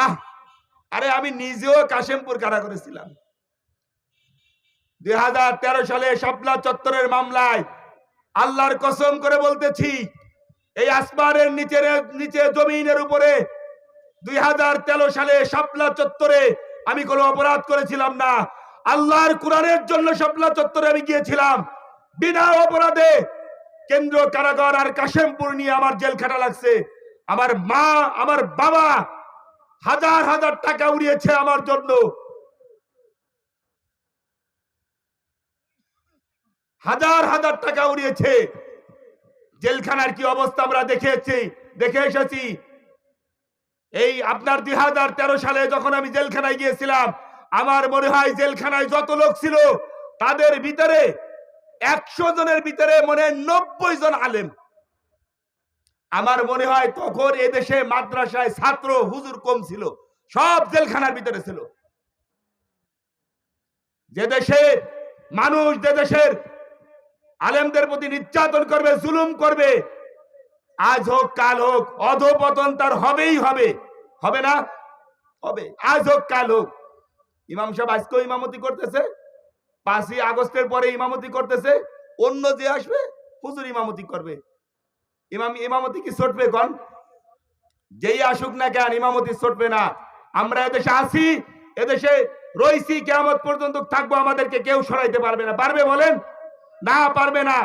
আহ, আরে আমি নিজেও কাশেমপুর কারা করেছিলাম 2013 সালে শাপলা চত্বরের মামলায়। আল্লাহর কসম করে বলতেছি, এই আসমানের নিচে জমিনের উপরে 2013 সালে শাপলা চত্বরে আমি কোনো অপরাধ করেছিলাম না। আল্লাহর কোরআনের জন্য শাপলা চত্বরে আমি গিয়েছিলাম বিনা অপরাধে। কেন্দ্র কারাগার আর কাশেমপুর নিয়ে আমার জেল খাটা লাগছে। আমার মা, আমার বাবা হাজার হাজার টাকা উড়িয়েছে আমার জন্য, হাজার হাজার টাকা উড়িয়েছে। জেলখানার কি অবস্থা আমরা দেখে এসেছি। এই আপনার 2013 সালে যখন আমি জেলখানায় গিয়েছিলাম, আমার মনে হয় জেলখানায় যত লোক ছিল তাদের ভিতরে 100 জনের ভিতরে মনে হয় 90 জন আলেম। আমার মনে হয় তখন এদেশে মাদ্রাসায় ছাত্র হুজুর কম ছিল, সব জেলখানার ভিতরে ছিল। যে দেশে মানুষ, যে দেশের আলেমদের প্রতি নির্যাতন করবে, জুলুম করবে, আজ হোক কাল হোক অধঃপতন তার হবেই হবে। হবে না? হবে। আজ হোক কাল হোক। ইমাম সাহেব আজকেও ইমামতি করতেছে, 5ই আগস্টের পরে ইমামতি করতেছে। অন্য যে আসবে হুজুর ইমামতি করবে। ইমামতি কি ছুটবে? কোন যেই আসুক না কেন ইমামতি ছুটবে না। আমরা এদেশে আছি, এদেশে রইছি, কিয়ামত পর্যন্ত থাকবো, আমাদেরকে কেউ সরাইতে পারবে না। পারবে বলেন? না, পারবে না।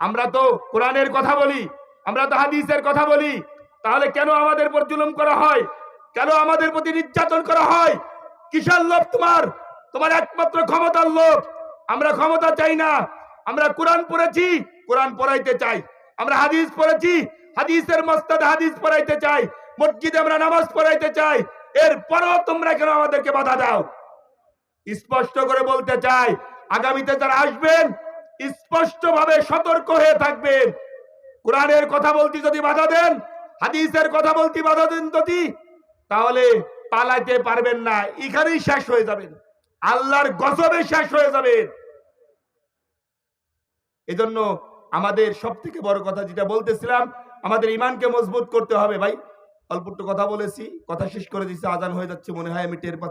আমরা তো কোরআনের কথা বলি, আমরা তো হাদিসের কথা বলি। তাহলে কেন আমাদের উপর জুলুম করা হয়? কেন আমাদের প্রতি নির্যাতন করা হয়? কিসের লোভ তোমার? তোমার একমাত্র ক্ষমতার লোভ। আমরা ক্ষমতা চাই না। আমরা কোরআন পড়েছি, কোরআন পড়াইতে চাই। আমরা হাদিস পড়েছি, হাদিসের মসনদে হাদিস পড়াইতে চাই। মসজিদে আমরা নামাজ পড়াইতে চাই। এরপরও তোমরা কেন আমাদেরকে বাধা দাও? স্পষ্ট করে বলতে চাই, আগামীতে যারা আসবেন স্পষ্টভাবে সতর্ক হয়ে থাকবেন। কোরআনের কথা বলতে যদি বাধা দেন, হাদিসের কথা বলতে বাধা দেন যদি, তাহলে পালাইতে পারবেন না, এখানেই শেষ হয়ে যাবেন, আল্লাহর গজবে শেষ হয়ে যাবেন। এজন্য আমাদের সব থেকে বড় কথা যেটা বলতেছিলাম, আমাদের ইমানকে মজবুত করতে হবে। ভাই অল্প একটু কথা বলেছি, কথা শেষ করে দিচ্ছি, আজান হয়ে যাচ্ছে মনে হয়, আমি টের পাচ্ছি।